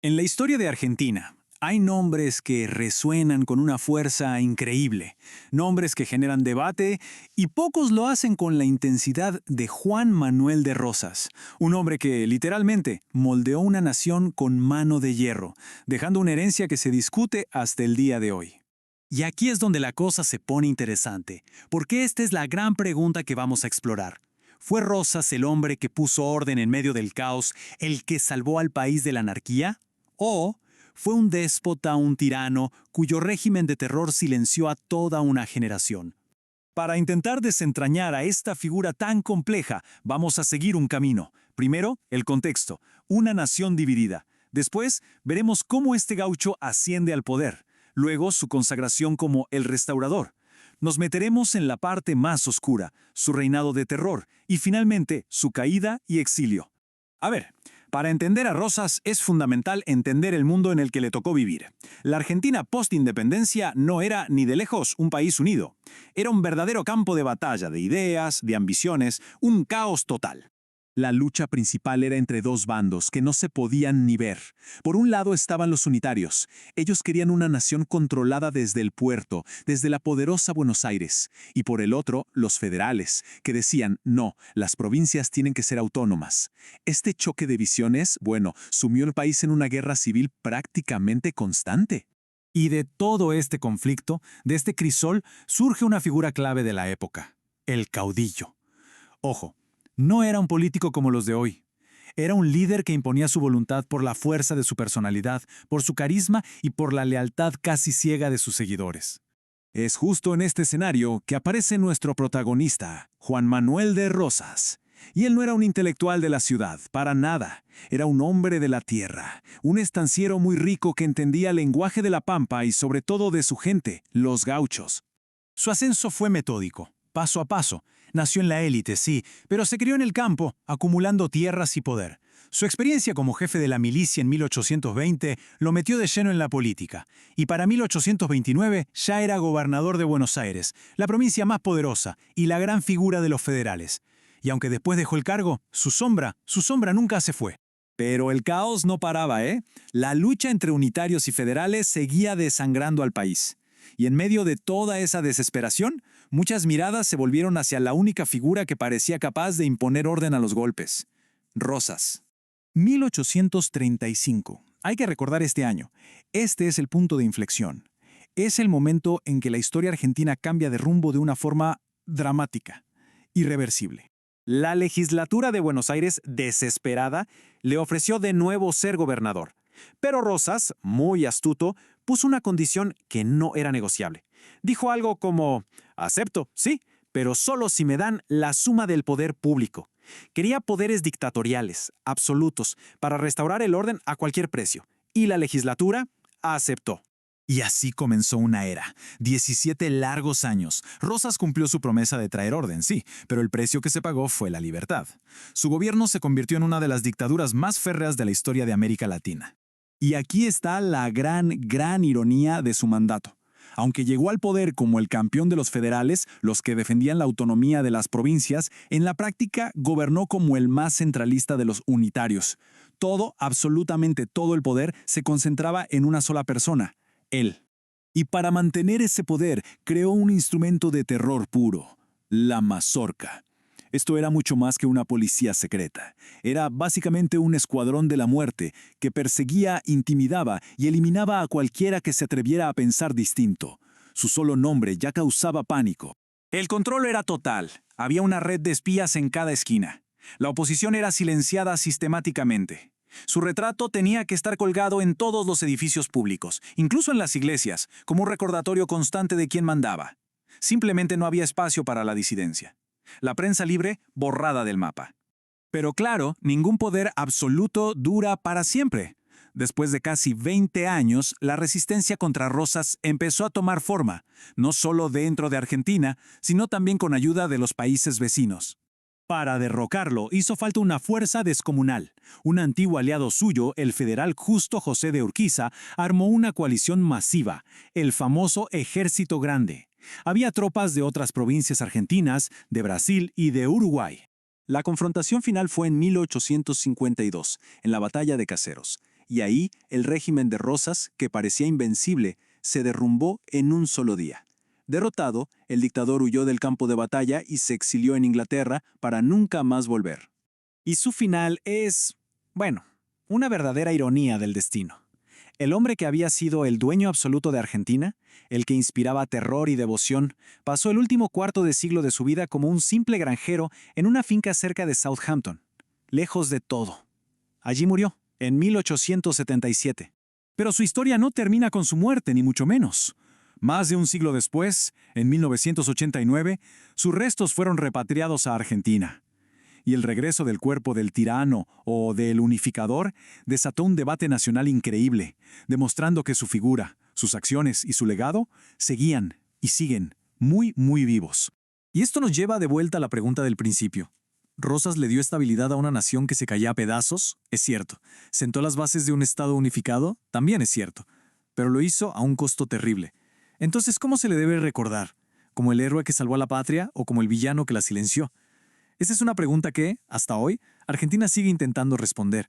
En la historia de Argentina, hay nombres que resuenan con una fuerza increíble, nombres que generan debate y pocos lo hacen con la intensidad de Juan Manuel de Rosas, un hombre que literalmente moldeó una nación con mano de hierro, dejando una herencia que se discute hasta el día de hoy. Y aquí es donde la cosa se pone interesante, porque esta es la gran pregunta que vamos a explorar. ¿Fue Rosas el hombre que puso orden en medio del caos, el que salvó al país de la anarquía? ¿O fue un déspota, un tirano, cuyo régimen de terror silenció a toda una generación? Para intentar desentrañar a esta figura tan compleja, vamos a seguir un camino. Primero, el contexto, una nación dividida. Después, veremos cómo este gaucho asciende al poder. Luego, su consagración como el restaurador. Nos meteremos en la parte más oscura, su reinado de terror, y finalmente, su caída y exilio. A ver, para entender a Rosas es fundamental entender el mundo en el que le tocó vivir. La Argentina post-independencia no era ni de lejos un país unido. Era un verdadero campo de batalla de ideas, de ambiciones, un caos total. La lucha principal era entre dos bandos que no se podían ni ver. Por un lado estaban los unitarios. Ellos querían una nación controlada desde el puerto, desde la poderosa Buenos Aires. Y por el otro, los federales, que decían, no, las provincias tienen que ser autónomas. Este choque de visiones, sumió el país en una guerra civil prácticamente constante. Y de todo este conflicto, de este crisol, surge una figura clave de la época: el caudillo. Ojo, no era un político como los de hoy. Era un líder que imponía su voluntad por la fuerza de su personalidad, por su carisma y por la lealtad casi ciega de sus seguidores. Es justo en este escenario que aparece nuestro protagonista, Juan Manuel de Rosas. Y él no era un intelectual de la ciudad, para nada. Era un hombre de la tierra, un estanciero muy rico que entendía el lenguaje de la pampa y sobre todo de su gente, los gauchos. Su ascenso fue metódico, paso a paso. Nació en la élite, sí, pero se crió en el campo, acumulando tierras y poder. Su experiencia como jefe de la milicia en 1820 lo metió de lleno en la política, y para 1829 ya era gobernador de Buenos Aires, la provincia más poderosa y la gran figura de los federales. Y aunque después dejó el cargo, su sombra nunca se fue. Pero el caos no paraba, ¿eh? La lucha entre unitarios y federales seguía desangrando al país. Y en medio de toda esa desesperación, muchas miradas se volvieron hacia la única figura que parecía capaz de imponer orden a los golpes: Rosas. 1835. Hay que recordar este año. Este es el punto de inflexión. Es el momento en que la historia argentina cambia de rumbo de una forma dramática, irreversible. La legislatura de Buenos Aires, desesperada, le ofreció de nuevo ser gobernador. Pero Rosas, muy astuto, puso una condición que no era negociable. Dijo algo como: acepto, sí, pero solo si me dan la suma del poder público. Quería poderes dictatoriales, absolutos, para restaurar el orden a cualquier precio. Y la legislatura aceptó. Y así comenzó una era. 17 largos años. Rosas cumplió su promesa de traer orden, sí, pero el precio que se pagó fue la libertad. Su gobierno se convirtió en una de las dictaduras más férreas de la historia de América Latina. Y aquí está la gran ironía de su mandato. Aunque llegó al poder como el campeón de los federales, los que defendían la autonomía de las provincias, en la práctica gobernó como el más centralista de los unitarios. Todo, absolutamente todo el poder, se concentraba en una sola persona: él. Y para mantener ese poder, creó un instrumento de terror puro: la mazorca. Esto era mucho más que una policía secreta. Era básicamente un escuadrón de la muerte que perseguía, intimidaba y eliminaba a cualquiera que se atreviera a pensar distinto. Su solo nombre ya causaba pánico. El control era total. Había una red de espías en cada esquina. La oposición era silenciada sistemáticamente. Su retrato tenía que estar colgado en todos los edificios públicos, incluso en las iglesias, como un recordatorio constante de quién mandaba. Simplemente no había espacio para la disidencia. La prensa libre borrada del mapa. Pero claro, ningún poder absoluto dura para siempre. Después de casi 20 años, la resistencia contra Rosas empezó a tomar forma, no solo dentro de Argentina, sino también con ayuda de los países vecinos. Para derrocarlo hizo falta una fuerza descomunal. Un antiguo aliado suyo, el federal Justo José de Urquiza, armó una coalición masiva, el famoso Ejército Grande. Había tropas de otras provincias argentinas, de Brasil y de Uruguay. La confrontación final fue en 1852, en la Batalla de Caseros. y ahí el régimen de Rosas, que parecía invencible, se derrumbó en un solo día. Derrotado, el dictador huyó del campo de batalla y se exilió en Inglaterra para nunca más volver. Y su final es, bueno, una verdadera ironía del destino. El hombre que había sido el dueño absoluto de Argentina, el que inspiraba terror y devoción, pasó el último cuarto de siglo de su vida como un simple granjero en una finca cerca de Southampton, lejos de todo. Allí murió, en 1877. Pero su historia no termina con su muerte, ni mucho menos. Más de un siglo después, en 1989, sus restos fueron repatriados a Argentina. Y el regreso del cuerpo del tirano o del unificador desató un debate nacional increíble, demostrando que su figura, sus acciones y su legado seguían y siguen muy vivos. Y esto nos lleva de vuelta a la pregunta del principio. ¿Rosas le dio estabilidad a una nación que se caía a pedazos? Es cierto. ¿Sentó las bases de un Estado unificado? También es cierto. Pero lo hizo a un costo terrible. Entonces, ¿cómo se le debe recordar? ¿Como el héroe que salvó a la patria o como el villano que la silenció? Esa es una pregunta que, hasta hoy, Argentina sigue intentando responder,